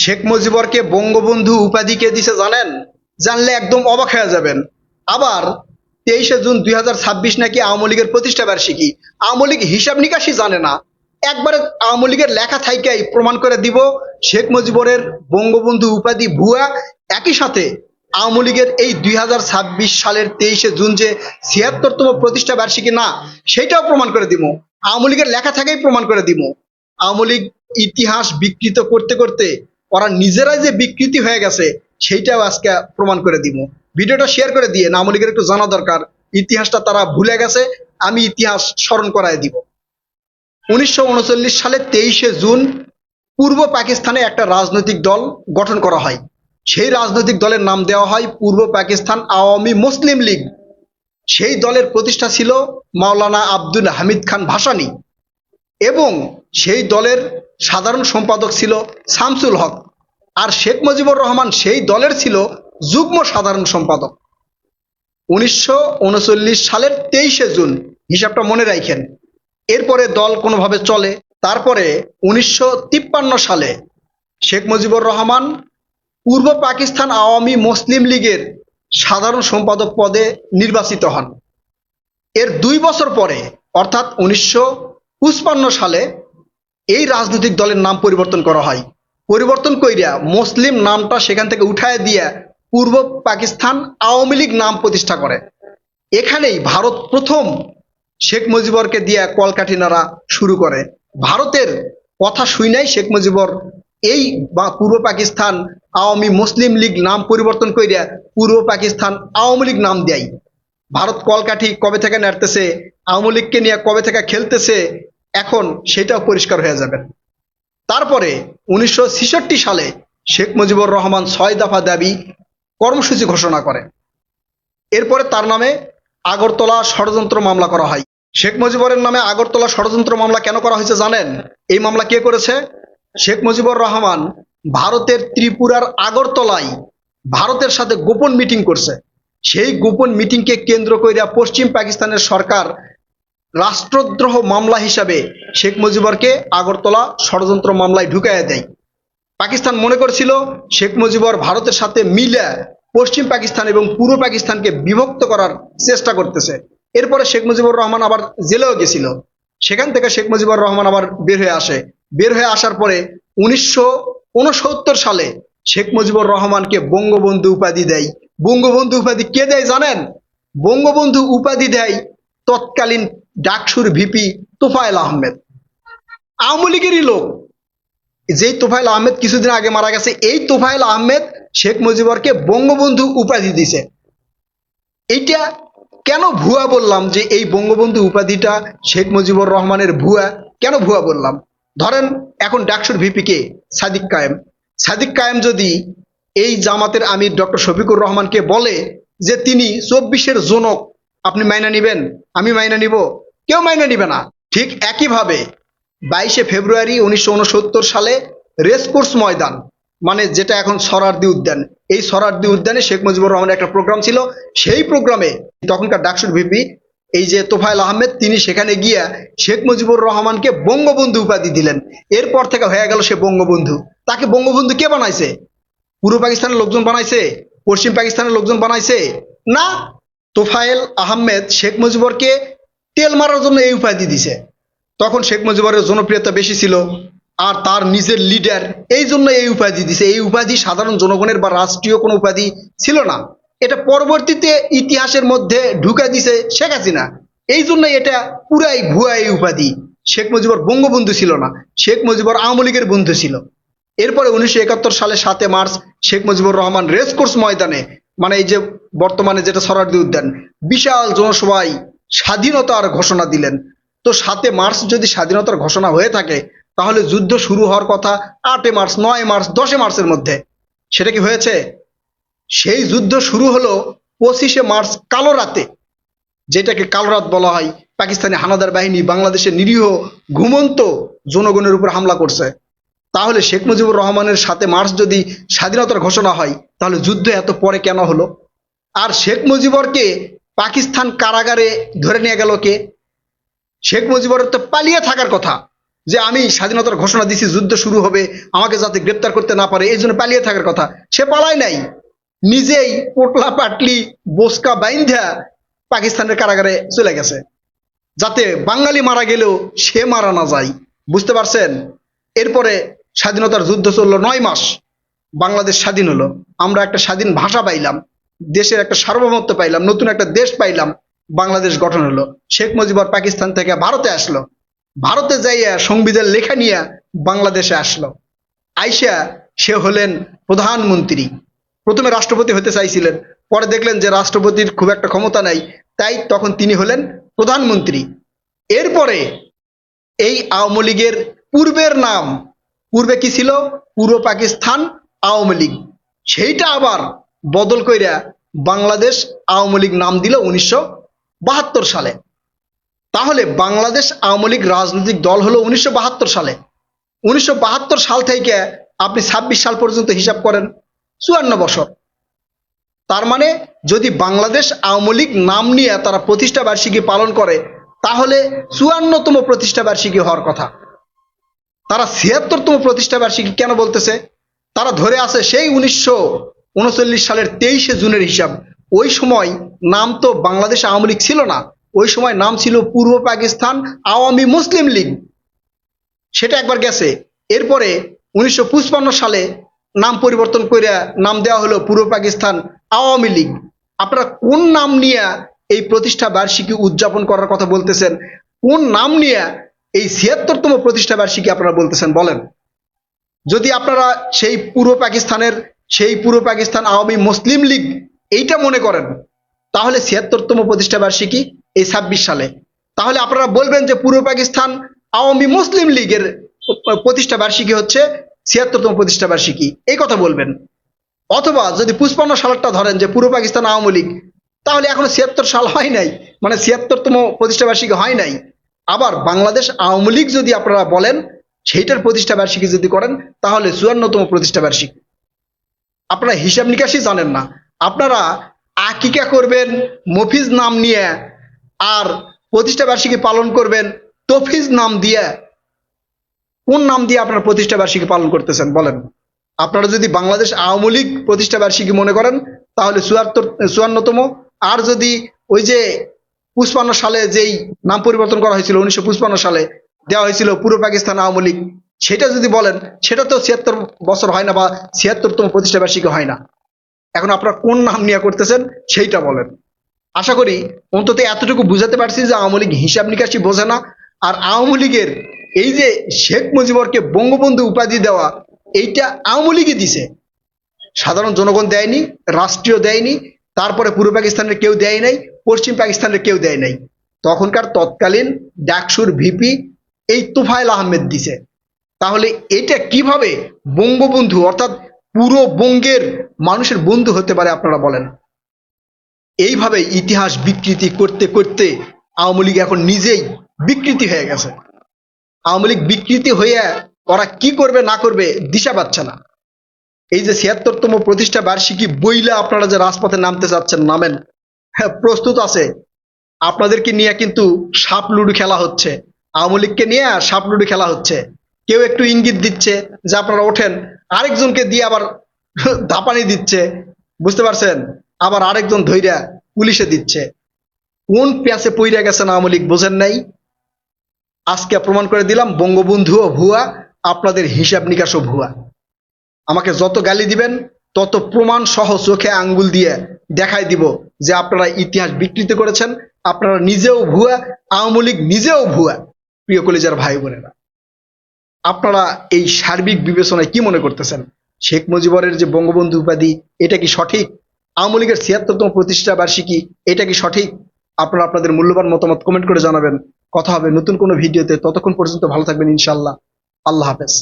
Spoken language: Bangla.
শেখ মুজিবরকে বঙ্গবন্ধু উপাধি কে দিছে জানেন? জানলে একদম অবাক হয়ে যাবেন। আবার 23শে জুন 2026 নাকি আওয়ামী লীগের প্রতিষ্ঠা বার্ষিকী। আওয়ামী লীগ হিসাব নিকাশই জানে না। একবারে আওয়ামী লীগের লেখা থাইকাই প্রমাণ করে দিব শেখ মুজিবরের বঙ্গবন্ধু উপাধি ভুয়া। একই সাথে আওয়ামী লীগের এই 2026 সালের 23শে জুন যে 76তম প্রতিষ্ঠা বার্ষিকী না, সেটাও প্রমাণ করে দিব। আওয়ামী লীগের লেখা থাকাই প্রমাণ করে দিব। আওয়ামী লীগ ইতিহাস বিকৃত করতে করতে ওরা নিজেরাই যে বিকৃতি হয়ে গেছে সেইটাও আজকে প্রমাণ করে দিব। ভিডিওটা শেয়ার করে দিয়ে আওয়ামী লীগের একটু জানা দরকার, ইতিহাসটা তারা ভুলে গেছে, আমি ইতিহাস স্মরণ করায় দিব। 1939 সালে 23শে জুন পূর্ব পাকিস্তানে একটা রাজনৈতিক দল গঠন করা হয়। সেই রাজনৈতিক দলের নাম দেওয়া হয় পূর্ব পাকিস্তান আওয়ামী মুসলিম লীগ। সেই দলের প্রতিষ্ঠা ছিল মাওলানা আব্দুল হামিদ খান ভাসানী এবং সেই দলের সাধারণ সম্পাদক ছিল শামসুল হক। আর শেখ মুজিবুর রহমান সেই দলের ছিল যুগ্ম সাধারণ সম্পাদক। 1939 সালের 23শে জুন, হিসাবটা মনে রাখেন। এরপরে দল কোনোভাবে চলে। তারপরে 1953 সালে শেখ মুজিবুর রহমান পূর্ব পাকিস্তান আওয়ামী মুসলিম লীগের সাধারণ সম্পাদক পদে নির্বাচিত হন। এর 2 বছর পরে অর্থাৎ 1955 সালে এই রাজনৈতিক দলের নাম পরিবর্তন করা হয়। পরিবর্তন কইরা মুসলিম নামটা সেখান থেকে উঠায় দিয়ে পূর্ব পাকিস্তান আওয়ামী লীগ নাম প্রতিষ্ঠা করে। এখানেই ভারত প্রথম শেখ মুজিবরকে দিয়ে কলকাঠি নাড়া শুরু করে। ভারতের কথা শুইনাই শেখ মুজিবর এই পূর্ব পাকিস্তান আওয়ামী মুসলিম লীগ নাম পরিবর্তন কইরা পূর্ব পাকিস্তান আওয়ামী লীগ নাম দেয়। ভারত কলকাঠি কবে থেকে নাড়তেছে, আওয়ামী লীগকে নিয়ে কবে থেকে খেলতেছে, এখন সেটাও পরিষ্কার হয়ে যাবে। তারপরে 1966 সালে শেখ মুজিবুর রহমান 6 দফা দাবি কর্মসূচি ঘোষণা করে। এরপরে তার নামে আগরতলা ষড়যন্ত্র মামলা করা হয়। শেখ মুজিবুরের নামে আগরতলা ষড়যন্ত্র মামলা কেন করা হয়েছে জানেন? এই মামলা কে করেছে? শেখ মুজিবুর রহমান ভারতের ত্রিপুরার আগরতলায় ভারতের সাথে গোপন মিটিং করছে। সেই গোপন মিটিংকে কেন্দ্র কইরা পশ্চিম পাকিস্তানের সরকার রাষ্ট্রদ্রোহ মামলা হিসাবে শেখ মুজিবরকে আগরতলা ষড়যন্ত্র মামলায় ঢুকাইয়া দেয়। পাকিস্তান মনে করছিল শেখ মুজিবর ভারতের সাথে মিলে পশ্চিম পাকিস্তান এবং পূর্ব পাকিস্তানকে বিভক্ত করার চেষ্টা করতেছে। এরপরে শেখ মুজিবুর রহমান আবার জেলেও গেছিল। সেখান থেকে শেখ মুজিবুর রহমান আবার বের হয়ে আসে। বের হয়ে আসার পরে 1969 সালে শেখ মুজিবুর রহমানকে বঙ্গবন্ধু উপাধি দেয়। বঙ্গবন্ধু উপাধি কে দেয় জানেন? বঙ্গবন্ধু উপাধি দেয় তৎকালীন ডাকসুর ভিপি তোফায়েল আহমেদ, আওয়ামী লীগেরই লোক। যেই তোফায়েল আহমেদ কিছুদিন আগে মারা গেছে, এই তোফায়েল আহমেদ শেখ মুজিবরকে বঙ্গবন্ধু উপাধি দিছে। এইটা কেন ভুয়া বললাম যে এই বঙ্গবন্ধু উপাধিটা শেখ মুজিবুর রহমানের ভুয়া? কেন ভুয়া বললাম? ধরেন এখন ডাকসুর ভিপি কে? সাদিক কায়েম। সাদিক কায়েম যদি এই জামাতের আমির ডক্টর শফিকুর রহমানকে বলে যে তিনি 24-এর জনক, আপনি মাইনা নিবেন? আমি মাইনা নিব? কেউ মাইনা নিবে না। ঠিক একইভাবে 22শে ফেব্রুয়ারি 1969 সালে রেসকোর্স ময়দান, মানে যেটা এখন সরারদি উদ্যান, এই সরারদি উদ্যানে শেখ মুজিবুর রহমানের একটা প্রোগ্রাম ছিল। সেই প্রোগ্রামে তখনকার ডাকসুর ভিপি এই যে তোফায়েল আহমেদ, তিনি সেখানে গিয়া শেখ মুজিবুর রহমানকে বঙ্গবন্ধু উপাধি দিলেন। এরপর থেকে হয়ে গেল সে বঙ্গবন্ধু। তাকে বঙ্গবন্ধু কে বানাইছে? পূর্ব পাকিস্তানের লোকজন বানাইছে? পশ্চিম পাকিস্তানের লোকজন বানাইছে? না, তোফায়েল আহমেদ শেখ মুজিবরকে তেল মারার জন্য এই উপাধি দিছে। তখন শেখ মুজিবরের জনপ্রিয়তা বেশি ছিল আর তার নিজের লিডার, এই জন্য এই উপাধি দিছে। এই উপাধি সাধারণ জনগণের বা রাষ্ট্রীয় কোনো উপাধি ছিল না। এটা পরবর্তীতে ইতিহাসের মধ্যে ঢুকা দিছে শেখ হাসিনা। এই জন্য এটা পুরাই ভুয়া এই উপাধি। শেখ মুজিবর বঙ্গবন্ধু ছিল না, শেখ মুজিবর আওয়ামী লীগের বন্ধু ছিল। এরপরে 1971 সালে 7 মার্চ শেখ মুজিবুর রহমান রেসকোর্স ময়দানে, মানে এই যে বর্তমানে যেটা সরারদি উদ্যান, বিশাল জনসভায় স্বাধীনতার ঘোষণা দিলেন। তো 7 মার্চ যদি স্বাধীনতার ঘোষণা হয়ে থাকে, তাহলে যুদ্ধ শুরু হওয়ার কথা 8 মার্চ, 9 মার্চ, 10 মার্চের মধ্যে। সেটা কি হয়েছে? সেই যুদ্ধ শুরু হলো 25শে মার্চ কালো রাতে, যেটাকে কালো রাত বলা হয়। পাকিস্তানি হানাদার বাহিনী বাংলাদেশের নিরীহ ঘুমন্ত জনগণের উপর হামলা করছে। তাহলে শেখ মুজিবুর রহমানের 7 মার্চ যদি স্বাধীনতার ঘোষণা হয়, তাহলে যুদ্ধ এত পরে কেন হলো? আর শেখ মুজিবরকে পাকিস্তান কারাগারে ধরে নিয়ে গেল কে? শেখ মুজিবরের তো পালিয়ে থাকার কথা, যে আমি স্বাধীনতার ঘোষণা দিছি, যুদ্ধ শুরু হবে, আমাকে যাতে গ্রেপ্তার করতে না পারে এই জন্য পালিয়ে থাকার কথা। সে পালায় নাই, নিজেই পোটলা পাটলি বোসকা বাইন্ধা পাকিস্তানের কারাগারে চলে গেছে, যাতে বাঙালি মারা গেলেও সে মারা না যায়। বুঝতে পারছেন? এরপরে স্বাধীনতার যুদ্ধ চললো 9 মাস, বাংলাদেশ স্বাধীন হলো, আমরা একটা স্বাধীন ভাষা পাইলাম, দেশের একটা সার্বভৌমত্ব পাইলাম, নতুন একটা দেশ পাইলাম, বাংলাদেশ গঠন হলো। শেখ মুজিবুর পাকিস্তান থেকে ভারতে আসলো, ভারতে যাইয়া সংবিধান লেখা নিয়ে বাংলাদেশে আসলো। আইসা সে হলেন প্রধানমন্ত্রী। প্রথমে রাষ্ট্রপতি হতে চাইছিলেন, পরে দেখলেন যে রাষ্ট্রপতির খুব একটা ক্ষমতা নাই, তাই তখন তিনি হলেন প্রধানমন্ত্রী। এরপরে এই আওয়ামী লীগের পূর্বের নাম, পূর্বে কি ছিল? পূর্ব পাকিস্তান আওয়ামী লীগ, সেইটা আবার বদল কইরা বাংলাদেশ আওয়ামী লীগ নাম দিল 1972 সালে। তাহলে বাংলাদেশ আওয়ামী লীগ রাজনৈতিক দল হলো 1972 সালে। 1972 সাল থেকে আপনি 26 সাল পর্যন্ত হিসাব করেন, 54 বছর। তার মানে যদি বাংলাদেশ আওয়ামী লীগ নাম নিয়ে তারা প্রতিষ্ঠা বার্ষিকী পালন করে, তাহলে 54তম প্রতিষ্ঠা বার্ষিকী হওয়ার কথা। তারা 76তম প্রতিষ্ঠা বার্ষিকী কেন বলতেছে? তারা ধরে আছে সেই 1939 সালের 23শে জুনের হিসাব। ওই সময় নাম তো বাংলাদেশ আওয়ামী লীগ ছিল না, ওই সময় নাম ছিল পূর্ব পাকিস্তান আওয়ামী মুসলিম লীগ, সেটা একবার গেছে। এরপরে 1955 সালে নাম পরিবর্তন করে নাম দেওয়া হলো পূর্ব পাকিস্তান আওয়ামী লীগ। আপনারা কোন নাম নিয়ে এই প্রতিষ্ঠা বার্ষিকী উদযাপন করার কথা বলতেছেন? কোন নাম নিয়ে এই 76তম প্রতিষ্ঠা বার্ষিকী আপনারা বলতেছেন বলেন? যদি আপনারা সেই পূর্ব পাকিস্তান আওয়ামী মুসলিম লীগ এইটা মনে করেন, তাহলে 76তম প্রতিষ্ঠা বার্ষিকী এই 26 সালে। তাহলে আপনারা বলবেন যে পূর্ব পাকিস্তান আওয়ামী মুসলিম লীগের প্রতিষ্ঠা বার্ষিকী হচ্ছে 76তম প্রতিষ্ঠা বার্ষিকী, এই কথা বলবেন। অথবা যদি 55 সালটা ধরেন যে পূর্ব পাকিস্তান আওয়ামী লীগ, তাহলে এখনো 76 সাল হয় নাই, মানে 76তম প্রতিষ্ঠা বার্ষিকী হয় নাই। আবার বাংলাদেশ আওয়ামী লীগ যদি আপনারা বলেন, সেইটার প্রতিষ্ঠা বার্ষিকী যদি করেন, তাহলে 54তম প্রতিষ্ঠা বার্ষিকী। আপনারা হিসাব নিকাশই জানেন না। আপনারা আকিকা করবেন মফিজ নাম নিয়ে, আর প্রতিষ্ঠা বার্ষিকী পালন করবেন তফিজ নাম দিয়ে। কোন নাম দিয়ে আপনারা প্রতিষ্ঠা বার্ষিকী পালন করতেছেন বলেন? আপনারা যদি বাংলাদেশ আওয়ামী লীগ প্রতিষ্ঠা বার্ষিকী মনে করেন, তাহলে 54তম। আর যদি ওই যে 55 সালে যেই নাম পরিবর্তন করা হয়েছিল, 1955 সালে দেওয়া হয়েছিল পূর্ব পাকিস্তান আওয়ামী লীগ, সেটা যদি বলেন, সেটা তো 76 বছর হয় না, বা 76তম প্রতিষ্ঠা বার্ষিকী হয় না। এখন আপনারা কোন নাম নিয়ে করতেছেন সেইটা বলেন। আশা করি অন্তত এতটুকু বুঝাতে পারছি যে আওয়ামী লীগ হিসাব নিকাশি বোঝে না। আর আওয়ামী লীগের এই যে শেখ মুজিবুরকে বঙ্গবন্ধু উপাধি দেওয়া, এইটা আওয়ামী লীগই দিছে, সাধারণ জনগণ দেয়নি, রাষ্ট্রীয় দেয়নি, তারপরে পূর্ব পাকিস্তানের কেউ দেয় নাই, পশ্চিম পাকিস্তানের কেউ দেয় নাই। তখনকার তৎকালীন ডাকসুর ভিপি এই তোফায়েল আহমেদ দিছে। তাহলে এটা কিভাবে বঙ্গবন্ধু অর্থাৎ পুরো বঙ্গের মানুষের বন্ধু হতে পারে আপনারা বলেন? এইভাবে ইতিহাস বিকৃতি করতে করতে আওয়ামী লীগ এখন নিজেই বিকৃতি হয়ে গেছে। আওয়ামী লীগ বিকৃতি হয়ে ওরা কি করবে না করবে দিশা পাচ্ছে না। এই যে 76তম প্রতিষ্ঠা বার্ষিকী বইলা আপনারা যে রাজপথে নামতে চাচ্ছেন, নামেন, হ্যাঁ প্রস্তুত আছে। আপনাদেরকে নিয়ে কিন্তু সাপ লুডু খেলা হচ্ছে, আওয়ামী লীগকে নিয়ে সাপ লুডু খেলা হচ্ছে। কেউ একটু ইঙ্গিত দিচ্ছে যে আপনারা ওঠেন, আরেকজনকে দিয়ে আবার ধাপানি দিচ্ছে, বুঝতে পারছেন? আবার আরেকজন ধইরা পুলিশে দিচ্ছে। কোন প্যাচে পইরা গেছেন আওয়ামী লীগ বোঝেন নাই? আজকে প্রমাণ করে দিলাম বঙ্গবন্ধুও ভুয়া, আপনাদের হিসাব নিকাশও ভুয়া। আমাকে যত গালি দিবেন তত প্রমাণ সহ চোখে আঙ্গুল দিয়ে দেখাই দিব যে আপনারা ইতিহাস বিকৃত করেছেন, আপনারা নিজেও ভুয়া, আওয়ামী লীগ নিজেও ভুয়া। প্রিয় কলিজার ভাই বোনেরা, আপনারা এই সার্বিক বিবেচনায় কি মনে করতেছেন? শেখ মুজিবুরের যে বঙ্গবন্ধু উপাধি, এটা কি সঠিক? আওয়ামী লীগের 76তম প্রতিষ্ঠা বার্ষিকী, এটা কি সঠিক? আপনারা আপনাদের মূল্যবান মতামত কমেন্ট করে জানাবেন। কথা হবে নতুন কোনো ভিডিওতে, ততক্ষণ পর্যন্ত ভালো থাকবেন ইনশাআল্লাহ। আল্লাহ হাফেজ।